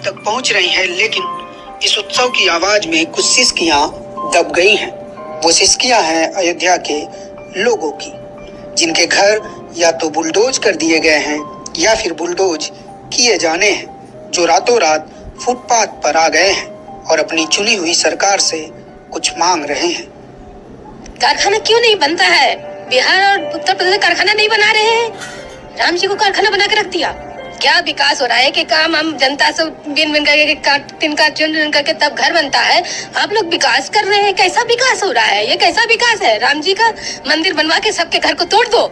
तक पहुंच रही है, लेकिन इस उत्सव की आवाज में कुछ सिसकियां दब गई हैं। वो सिसकियां हैं अयोध्या के लोगों की, जिनके घर या तो बुलडोज कर दिए गए हैं या फिर बुलडोज किए जाने हैं, जो रातों रात फुटपाथ पर आ गए हैं और अपनी चुनी हुई सरकार से कुछ मांग रहे हैं। कारखाना क्यों नहीं बनता है? बिहार और उत्तर प्रदेश कारखाना नहीं बना रहे हैं। राम जी को कारखाना बना के रख दिया। क्या विकास हो रहा है कि काम हम जनता से बिन बिन करके तिनका चुन करके तब घर बनता है। आप लोग विकास कर रहे हैं, कैसा विकास हो रहा है? ये कैसा विकास है? राम जी का मंदिर बनवा के सबके घर को तोड़ दो।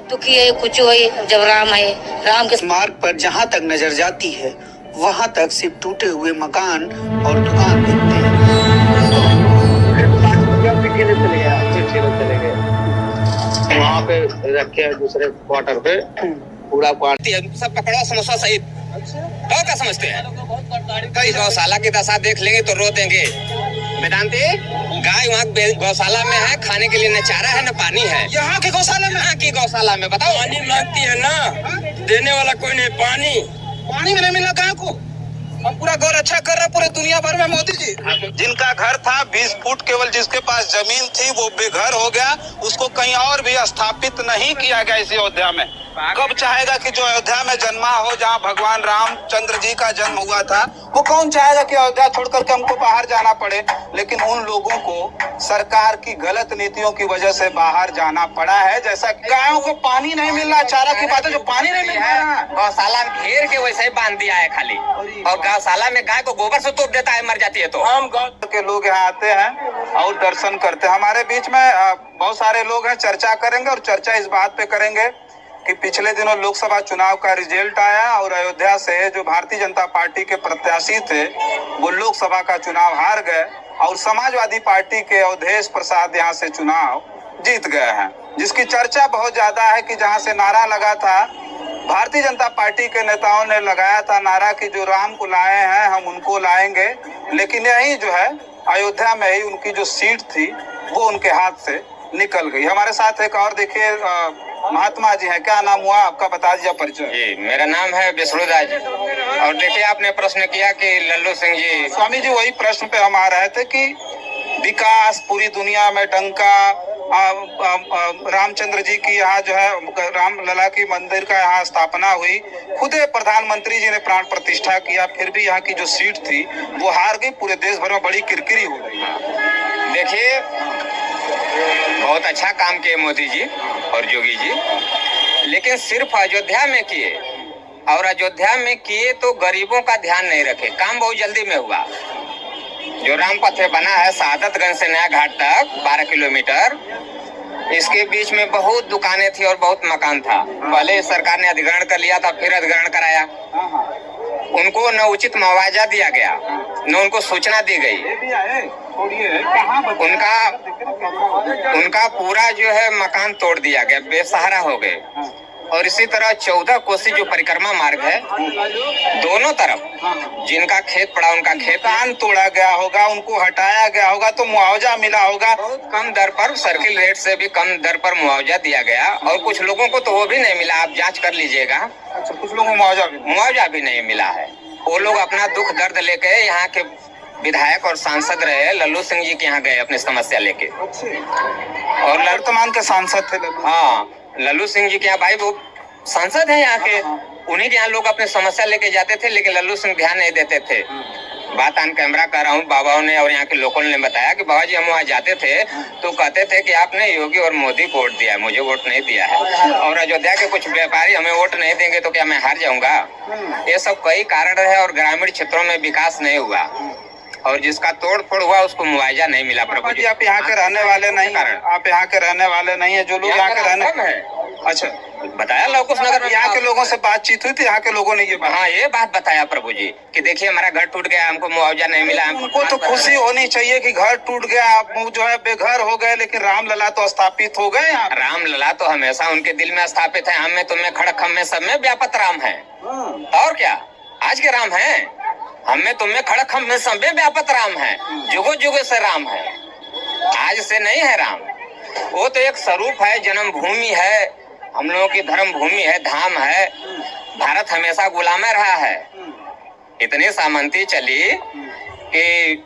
दुखी है कुछ हो जब राम है, राम के मार्ग पर जहाँ तक नजर जाती है वहाँ तक सिर्फ टूटे हुए मकान और दुकान दिखते हैं। वहाँ पे रखे दूसरे क्वार्टर पे पूरा क्वार्टर सब पकड़ो समोसा सहित। तो क्या समझते हैं? कई गौशाला की दशा देख लेंगे तो रो देंगे। वेदांती, गाय वहाँ गौशाला में है, खाने के लिए न चारा है न पानी है। यहाँ की गौशाला में? यहाँ की गौशाला में बताओ। पानी मांगती है ना, देने वाला कोई नहीं। पानी में नहीं मिला गाय को। हम पूरा गौर अच्छा कर रहे पूरे दुनिया भर में मोदी जी। जिनका घर था 20 फुट, केवल जिसके पास जमीन थी वो बेघर हो गया। उसको कहीं और भी स्थापित नहीं किया गया इस अयोध्या में। कब चाहेगा कि जो अयोध्या में जन्मा हो, जहाँ भगवान रामचंद्र जी का जन्म हुआ था, वो कौन चाहेगा कि अयोध्या छोड़ करके हमको बाहर जाना पड़े? लेकिन उन लोगों को सरकार की गलत नीतियों की वजह से बाहर जाना पड़ा है। जैसा गायों को पानी नहीं मिल रहा, चारा की बात है, जो पानी नहीं मिल रहा, गौशाला घेर के वैसे ही बांध दिया है खाली। और गौशाला में गाय को गोबर से तोप देता है, मर जाती है तो। हम गाँव के लोग यहाँ आते हैं और दर्शन करते हैं। हमारे बीच में बहुत सारे लोग हैं। चर्चा करेंगे और चर्चा इस बात पे करेंगे कि पिछले दिनों लोकसभा चुनाव का रिजल्ट आया और अयोध्या से जो भारतीय जनता पार्टी के प्रत्याशी थे वो लोकसभा का चुनाव हार गए और समाजवादी पार्टी के अवधेश प्रसाद यहाँ से चुनाव जीत गए हैं, जिसकी चर्चा बहुत ज्यादा है कि जहाँ से नारा लगा था, भारतीय जनता पार्टी के नेताओं ने लगाया था नारा कि जो राम को लाए हैं हम उनको लाएंगे, लेकिन यही जो है अयोध्या में ही उनकी जो सीट थी वो उनके हाथ से निकल गई। हमारे साथ एक और देखिए महात्मा जी हैं। क्या नाम हुआ आपका, बता दीजिए परिचय। जी, मेरा नाम है विष्णुदास जी। और देखिए आपने प्रश्न किया कि लल्लू सिंह जी। स्वामी जी, वही प्रश्न पे हम आ रहे थे कि विकास पूरी दुनिया में डंका, रामचंद्र जी की यहाँ जो है राम लला की मंदिर का यहाँ स्थापना हुई, खुद प्रधानमंत्री जी ने प्राण प्रतिष्ठा किया, फिर भी यहाँ की जो सीट थी वो हार गई। पूरे देश भर में बड़ी किरकिरी हो गई। देखिए बहुत अच्छा काम किए मोदी जी और योगी जी, लेकिन सिर्फ अयोध्या में किए, और अयोध्या में किए तो गरीबों का ध्यान नहीं रखे। काम बहुत जल्दी में हुआ। जो राम पथ बना है शहादतगंज से नया घाट तक 12 किलोमीटर, इसके बीच में बहुत दुकानें थी और बहुत मकान था। पहले सरकार ने अधिग्रहण कर लिया था, फिर अधिग्रहण कराया। उनको न उचित मुआवजा दिया गया, न उनको सूचना दी गई। उनका पूरा जो है मकान तोड़ दिया गया, बेसहारा हो गए। और इसी तरह 14 कोसी जो परिक्रमा मार्ग है, दोनों तरफ जिनका खेत पड़ा उनका खेत कान तोड़ा गया होगा, उनको हटाया गया होगा तो मुआवजा मिला होगा। बहुत कम दर पर, सर्किल रेट से भी कम दर पर मुआवजा दिया गया, और कुछ लोगों को तो वो भी नहीं मिला। आप जांच कर लीजिएगा। अच्छा, कुछ लोगों को मुआवजा भी नहीं मिला है। वो लोग अपना दुख दर्द लेके यहाँ के विधायक और सांसद रहे लल्लू सिंह जी के यहाँ गए अपनी समस्या लेके। और वर्तमान के सांसद थे हाँ, लल्लू सिंह जी के यहाँ, भाई वो सांसद हैं यहाँ के, उन्हीं के यहाँ लोग अपनी समस्या लेके जाते थे, लेकिन लल्लू सिंह ध्यान नहीं देते थे। बात ऑन कैमरा कर रहा हूँ। बाबाओं ने और यहाँ के लोगों ने बताया कि बाबा जी हम वहाँ जाते थे तो कहते थे कि आपने योगी और मोदी को वोट दिया है, मुझे वोट नहीं दिया है, और अयोध्या के कुछ व्यापारी हमें वोट नहीं देंगे तो क्या मैं हार जाऊंगा? ये सब कई कारण रहे और ग्रामीण क्षेत्रों में विकास नहीं हुआ, और जिसका तोड़ फोड़ हुआ उसको मुआवजा नहीं मिला। प्रभु जी, आप यहाँ के रहने वाले नहीं, आप यहाँ के रहने वाले नहीं है। जो लोग यहाँ के रहने, अच्छा बताया लवकुश नगर में यहाँ के लोगों से बातचीत हुई थी, यहाँ के लोगों ने ये हाँ ये बात बताया प्रभु जी कि देखिए हमारा घर टूट गया, हमको मुआवजा नहीं मिला। हमको तो खुशी होनी चाहिए कि घर टूट गया, आप जो है बेघर हो गए, लेकिन राम लला तो स्थापित हो गए। राम लला तो हमेशा उनके दिल में स्थापित है। हम में तुम्हें खड़क, हम में सब में व्यापक राम है। और क्या आज के राम है? हम में तुम्हें खड़क, हम में सब में व्यापक राम है। जुगो जुगो से राम है, आज से नहीं है राम। वो तो एक स्वरूप है, जन्मभूमि है, हम लोगों की धर्म भूमि है, धाम है। भारत हमेशा गुलाम रहा है, इतनी सामंती चली कि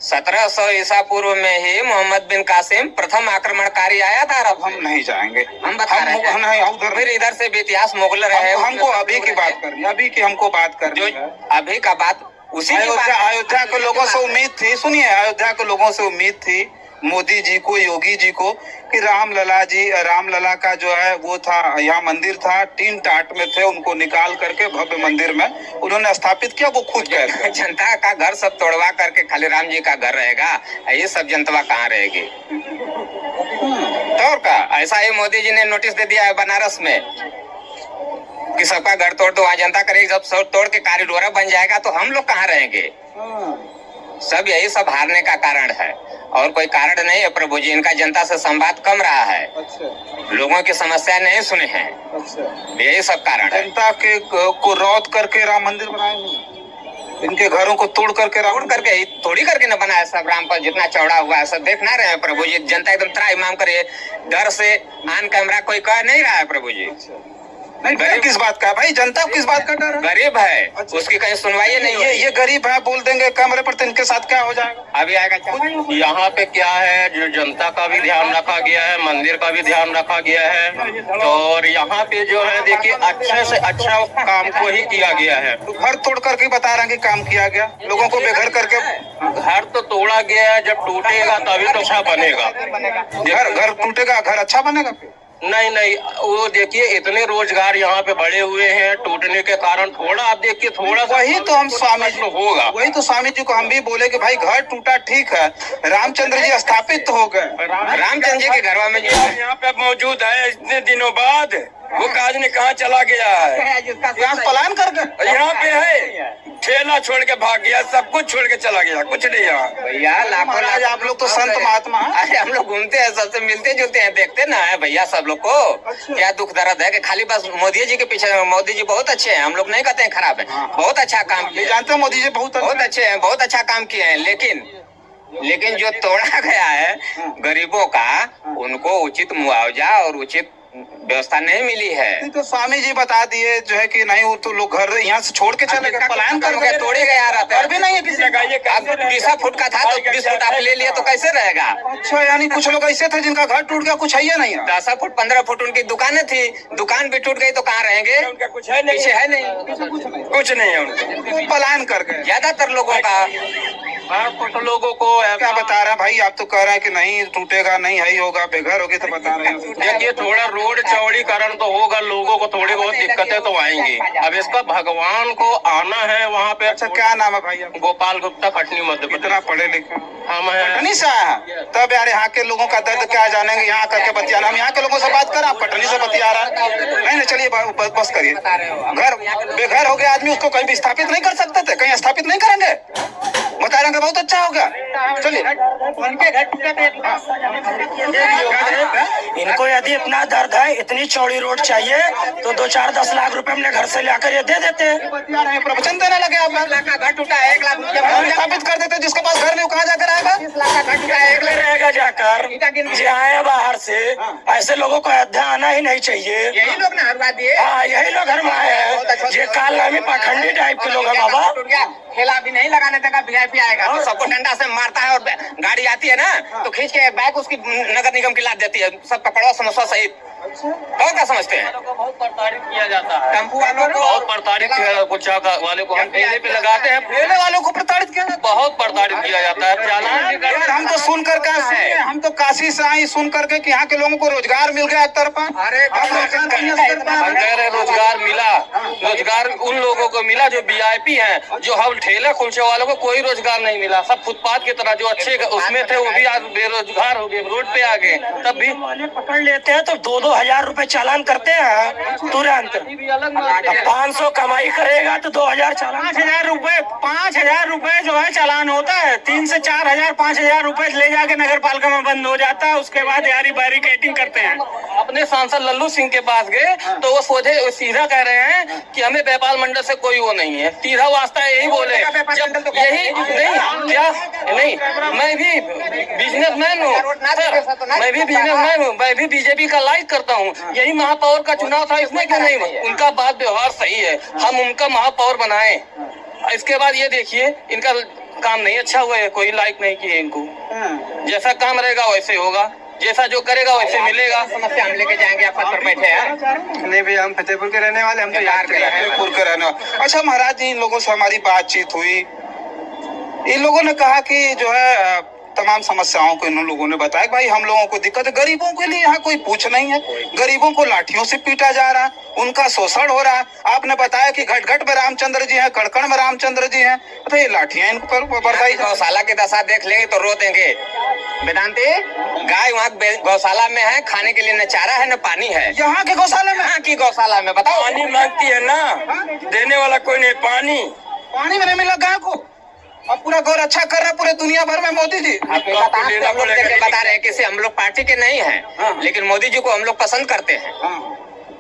1700 ईसा पूर्व में ही मोहम्मद बिन कासिम प्रथम आक्रमणकारी आया था। अब हम नहीं जाएंगे, हम बता रहे हैं। नहीं, उधर फिर इधर से भी इतिहास मुगल रहे। हमको अभी की बात करनी, अभी की हमको बात करनी है। अभी का बात उसी अयोध्या के लोगों से उम्मीद थी, सुनिए, अयोध्या के लोगों से उम्मीद थी मोदी जी को, योगी जी को, कि रामलला का जो है वो था, यहाँ मंदिर था, 3 टाट में थे, उनको निकाल करके भव्य मंदिर में उन्होंने स्थापित किया। वो खुद कह जनता का घर सब तोड़वा करके खाली राम जी का घर रहेगा, ये सब जनता कहाँ रहेगी? तो का ऐसा ही मोदी जी ने नोटिस दे दिया है बनारस में कि सबका घर तोड़ दो, वहाँ जनता करेगी। जब सब तोड़ के कॉरिडोर बन जाएगा तो हम लोग कहाँ रहेंगे? सब यही सब हारने का कारण है और कोई कारण नहीं है प्रभु जी। इनका जनता से संवाद कम रहा है। अच्छा। लोगों की समस्या नहीं सुने हैं। अच्छा। यही सब कारण है। जनता के को रौद करके राम मंदिर बनाए नहीं, इनके घरों को तोड़ करके थोड़ी करके न बनाया सब। राम पर जितना चौड़ा हुआ है सब देख ना रहे हैं प्रभु जी। जनता एकदम त्राहिमाम करे, डर से ऑन कैमरा कोई कह नहीं रहा है प्रभु जी। नहीं, डर किस बात का भाई? जनता किस बात का डर है? गरीब है। अच्छा। उसकी कहीं सुनवाई नहीं है। ये गरीब है, बोल देंगे कैमरे पर, तो इनके साथ क्या हो जाएगा? अभी आएगा। यहाँ पे क्या है, जो जनता का भी ध्यान रखा गया है, मंदिर का भी ध्यान रखा गया है। और यहाँ पे जो है देखिए अच्छे से अच्छा काम को ही किया गया है। तो घर तोड़ करके बता रहे हैं कि काम किया गया, लोगों को बेघर करके। घर तो तोड़ा गया है, जब टूटेगा तभी तो अच्छा बनेगा। घर टूटेगा, घर अच्छा बनेगा फिर? नहीं, वो देखिए इतने रोजगार यहाँ पे बढ़े हुए हैं, टूटने के कारण थोड़ा आप देखिए, थोड़ा सा वही तो हम स्वामी जी होगा। वही तो स्वामी जी को हम भी बोले कि भाई घर टूटा ठीक है, रामचंद्र जी स्थापित तो हो गए। रामचंद्र जी के घर में यहाँ पे मौजूद है इतने दिनों बाद, वो काज ने कहाँ चला गया है? यहाँ पलायन कर गए। यहाँ पे है, ठेला छोड़ के भाग गया, सब कुछ छोड़ के चला गया, कुछ नहीं यहाँ। भैया लाखों महाराज आप लोग तो संत महात्मा हैं। अरे हम लोग घूमते हैं, सबसे मिलते जुलते हैं, देखते ना है भैया सब लोग को। क्या दुख दर्द है कि खाली बस मोदी जी के पीछे। मोदी जी बहुत अच्छे हैं, हम लोग नहीं कहते हैं खराब है, बहुत अच्छा काम किए। जानते हैं मोदी जी बहुत अच्छे हैं, बहुत अच्छा काम किए हैं। लेकिन जो तोड़ा गया है गरीबों का, उनको उचित मुआवजा और उचित व्यवस्था नहीं मिली है। तो स्वामी जी बता दिए जो है कि नहीं, वो तो लोग घर यहाँ से छोड़ के चले गए, पलायन कर गए, तोड़े गया रहता घर भी नहीं है किसी जगह। 20 फुट का था तो 20 फुट आप ले लिए तो कैसे रहेगा? अच्छा, यानी कुछ लोग ऐसे थे जिनका घर टूट गया, कुछ है ही नहीं है। 10 फुट 15 फुट उनकी दुकानें थी, दुकान भी टूट गई तो कहाँ रहेंगे? उनका कुछ है नहीं, पीछे है नहीं, कुछ नहीं है उनका। वो पलायन कर गए ज्यादातर लोगों का। कुछ लोगों को क्या बता रहे हैं भाई? आप तो कह रहे हैं कि नहीं टूटेगा, नहीं है ही होगा, बेघर होगी, तो बता रहे हैं। देखिए थोड़ा रोड चौड़ीकरण तो होगा, लोगों को थोड़ी बहुत दिक्कतें तो आएंगी। अब इसका भगवान को आना है वहाँ पे। अच्छा, क्या नाम है भाई? गोपाल गुप्ता, कटनी, मध्य प्रदेश। इतना पढ़े लिखे हम हैं कटनी से आए हैं, तब यार यहाँ के लोगों का दर्द क्या जानेंगे? यहाँ करके बतियाना, हम यहाँ के लोगों से बात कर रहे हैं, कटनी से बतिया रहा है। नहीं, चलिए बस करिए। घर बेघर हो गया आदमी, उसको कहीं भी स्थापित नहीं कर सकते थे, कहीं स्थापित नहीं करेंगे, बता रहे हैं बहुत अच्छा हो गया। चलिए, इनको यदि इतना दर्द है, इतनी चौड़ी रोड चाहिए तो 2-4-10 लाख रुपए अपने घर से लाकर ये दे देते। प्रवचन देने लगे आप लोग। घर टूटा है 1 लाख रुपया स्थापित कर देते, जिसके पास घर नहीं वो कहाँ जाकर आएगा? 20 लाख का घर टूटा है 1 लाख रहेगा जाकर जो आए बाहर से, ऐसे लोगों को अयोध्या आना ही नहीं चाहिए। यही लोग ना हरवा दिए। हाँ, यही लोग घर में आए हैं, ये कालनामी पाखंडी टाइप के लोग है बाबा। ठेला भी नहीं लगाने देगा, VIP आएगा तो सबको डंडा से मारता है। और गाड़ी आती है ना तो खींच के बैग उसकी नगर निगम की लाद देती है, सब पकड़ो समोसा सहित। और क्या समझते हैं? बहुत प्रताड़ित किया जाता है, टेम्पू वालों को बहुत प्रताड़ित किया वाले को हम ठेले पे लगाते हैं, ठेले वालों को प्रताड़ित किया जाता बहुत प्रताड़ित किया जाता है। चालान भी है। यार हम तो सुन कर हम तो काशी से आए सुन करके कि यहाँ के लोगों को रोजगार मिल गया एक तरफा। अरे हम कह रहे रोजगार मिला, रोजगार उन लोगों को मिला जो VIP हैं, जो हम ठेले कुलचे वालों को कोई रोजगार नहीं मिला। सब फुटपाथ की तरह जो अच्छे उसमें थे वो भी आज बेरोजगार हो गए, रोड पे आ गए। तब भी पकड़ लेते हैं तो 2-2 हजार रुपए चालान करते हैं तुरंत। 500 कमाई करेगा तो 2000 चालान। 5,000 रुपए जो है चालान होता है, 3 से 4 हजार 5,000 रुपए ले जाके नगर पालिका में बंद हो जाता है। उसके बाद यारी बैरिकेटिंग करते हैं। अपने सांसद लल्लू सिंह के पास गए तो वो सीधा कह रहे हैं कि हमें व्यापार मंडल से कोई वो नहीं है, सीधा वास्ता यही बोले। जब यही नहीं क्या नहीं, मैं भी बिजनेसमैन हूँ सर, मैं भी बिजनेसमैन हूँ, मैं भी बीजेपी का लाइक करता हूँ। यही महापौर का चुनाव था, इसमें क्यों नहीं? उनका बात व्यवहार सही है, हम उनका महापौर बनाए। इसके बाद ये देखिए इनका काम नहीं अच्छा हुआ है, कोई लाइक नहीं किए इनको। जैसा काम रहेगा वैसे होगा, जैसा जो करेगा वैसे मिलेगा। समस्या हम लेके जाएंगे, आप पद पर बैठे हैं। नहीं भैया, हम फतेहपुर के रहने वाले, हम तो यार के फतेहपुर के रहने वाले। अच्छा महाराज जी, इन लोगों से हमारी बातचीत हुई, इन लोगों ने कहा कि जो है तमाम समस्याओं को इन लोगों ने बताया, भाई हम लोगों को दिक्कत है, गरीबों के लिए यहाँ कोई पूछ नहीं है, गरीबों को लाठियों से पीटा जा रहा है, उनका शोषण हो रहा है। आपने बताया कि घट घट में रामचंद्र जी हैं, कड़कड़ में रामचंद्र जी हैं, तो ये लाठियां इन पर बरसाई। गौशाला की दशा देख लेंगे तो रो देंगे। वेदांती, गाय वहाँ गौशाला में है, खाने के लिए न चारा है न पानी है। यहाँ के गौशाला में? यहाँ की गौशाला में बताओ। पानी मांगती है ना, देने वाला कोई नहीं। पानी में नहीं मिला गाय को, अब पूरा गौर अच्छा कर रहा है पूरे दुनिया भर में मोदी जी। हम लोग देख के बता रहे हैं कि हम लोग पार्टी के नहीं हैं, लेकिन मोदी जी को हम लोग पसंद करते हैं।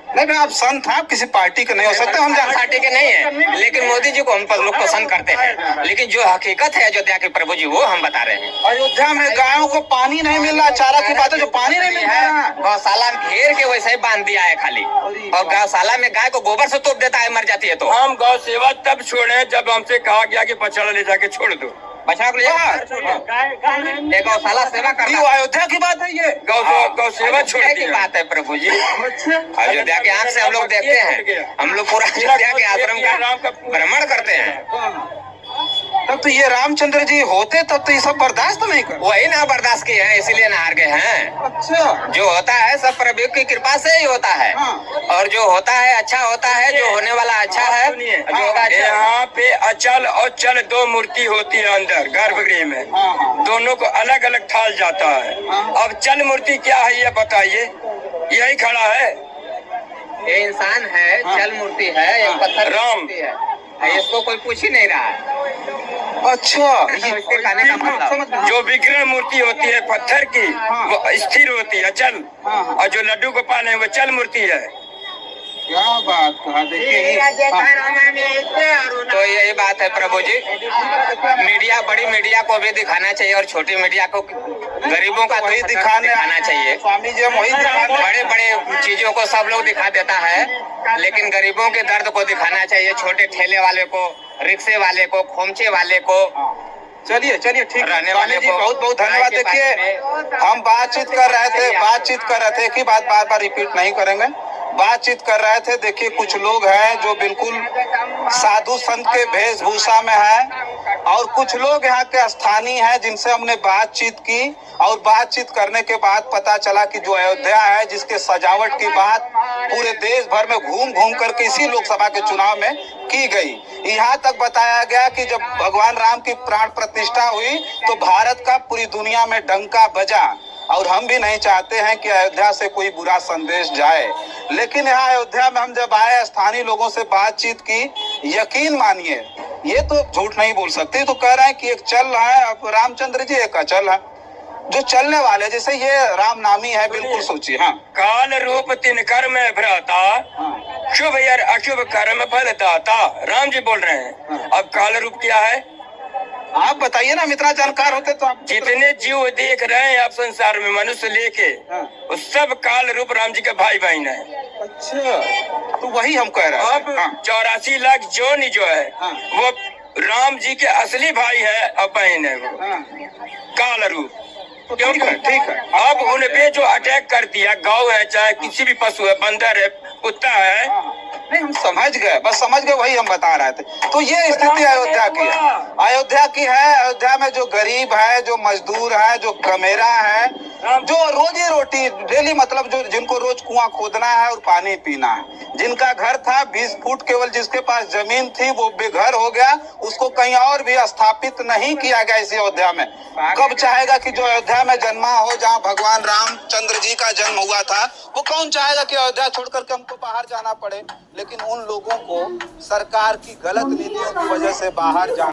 नहीं, आप संत हैं, आप किसी पार्टी के नहीं हो सकते, हम पार्टी के नहीं है, लेकिन मोदी जी को हम लोग पसंद करते हैं। लेकिन जो हकीकत है अयोध्या के प्रभु जी, वो हम बता रहे हैं। अयोध्या में गायों को पानी नहीं मिल रहा, चारा की बात है, जो पानी नहीं मिल रहा। गौशाला घेर के वैसे ही बांध दिया है खाली, और गौशाला में गाय को गोबर से तोप देता है, मर जाती है तो। हम गौ सेवा तब छोड़े जब हमसे कहा गया कि बछड़ा ले जाके छोड़ दो। बछड़ा को ले गौशाला सेवा कर। अयोध्या की बात है ये, गौ सेवा छोड़ की बात है प्रभु जी। अयोध्या के आंख से हम लोग देखते हैं, हम लोग पूरा अयोध्या के आश्रम का भ्रमण करते हैं। तब तो ये रामचंद्र जी होते तब तो ये सब बर्दाश्त नहीं कर, वही ना बर्दाश्त किए हैं, इसीलिए ना हार गए हैं। अच्छा, जो होता है सब प्रभु की कृपा से ही होता है, और जो होता है अच्छा होता है, जो होने वाला अच्छा है, जो होगा। यहाँ पे अचल और चल दो मूर्ति होती है अंदर गर्भगृह में, दोनों को अलग अलग ठाल जाता है। अब चल मूर्ति क्या है ये बताइए, यही खड़ा है, ये इंसान है, जल मूर्ति है, एक पत्थर राम है, इसको कोई पूछ ही नहीं रहा है। अच्छा, इसके कहने का मतलब जो विग्रह मूर्ति होती है पत्थर की, वो स्थिर होती है चल, और जो लड्डू गोपाल है वो चल मूर्ति है। क्या बात कहा, देखिए। तो यही बात है प्रभु जी, मीडिया, बड़ी मीडिया को भी दिखाना चाहिए और छोटी मीडिया को गरीबों का वही दिखाना चाहिए। स्वामी जी, वही दिखाना। बड़े बड़े चीजों को सब लोग दिखा देता है, लेकिन गरीबों के दर्द को दिखाना चाहिए, छोटे ठेले वाले को, रिक्शे वाले को, खोमचे वाले को। चलिए चलिए, ठीक रहने स्वामी वाले जी, को बहुत बहुत धन्यवाद। देखिए, हम बातचीत कर रहे थे, एक ही बात बार बार रिपीट नहीं करेंगे, बातचीत कर रहे थे। देखिए, कुछ लोग हैं जो बिल्कुल साधु संत के वेशभूषा में हैं, और कुछ लोग यहाँ के स्थानीय हैं जिनसे हमने बातचीत की, और बातचीत करने के बाद पता चला कि जो अयोध्या है, जिसके सजावट की बात पूरे देश भर में घूम घूम करके इसी लोकसभा के चुनाव में की गई। यहाँ तक बताया गया कि जब भगवान राम की प्राण प्रतिष्ठा हुई तो भारत का पूरी दुनिया में डंका बजा, और हम भी नहीं चाहते हैं कि अयोध्या से कोई बुरा संदेश जाए। लेकिन यहाँ अयोध्या में हम जब आए, स्थानीय लोगों से बातचीत की, यकीन मानिए, ये तो झूठ नहीं बोल सकते, तो कह रहे हैं कि एक चल रहा है, अब रामचंद्र जी एक अचल है, जो चलने वाले, जैसे ये राम नामी है, बिल्कुल सोचिए। हाँ, काल रूप तिन कर में भ्राता, शुभ यार अशुभ कर्म फल दाता, राम जी बोल रहे हैं। अब काल रूप क्या है आप बताइए ना, हम इतना जानकार होते तो आप। जितने जीव देख रहे हैं आप संसार में, मनुष्य लेके, वो सब काल रूप राम जी के भाई बहन है। अच्छा, तो वही हम कह रहे हैं। अब 84 लाख जोनी जो है वो राम जी के असली भाई है और बहन है, वो काल रूप। ठीक है। अब उन पे जो अटैक कर दिया, गौ है चाहे किसी भी पशु है, बंदर है, कुत्ता है, नहीं, हम समझ गए, बस समझ गए, वही हम बता रहे थे। तो ये स्थिति अयोध्या की है, अयोध्या में जो गरीब है, जो मजदूर है, जो कमेरा है, जो रोजी रोटी डेली, मतलब जो जिनको रोज कुआं खोदना है और पानी पीना है, जिनका घर था 20 फुट, केवल जिसके पास जमीन थी वो बेघर हो गया, उसको कहीं और भी स्थापित नहीं किया गया इस अयोध्या में। कब चाहेगा कि जो अयोध्या में जन्मा हो, जहाँ भगवान रामचंद्र जी का जन्म हुआ था, वो कौन चाहेगा कि अयोध्या छोड़ करके हमको बाहर जाना पड़े। लेकिन उन लोगों को सरकार की गलत नीतियों की वजह से बाहर जाना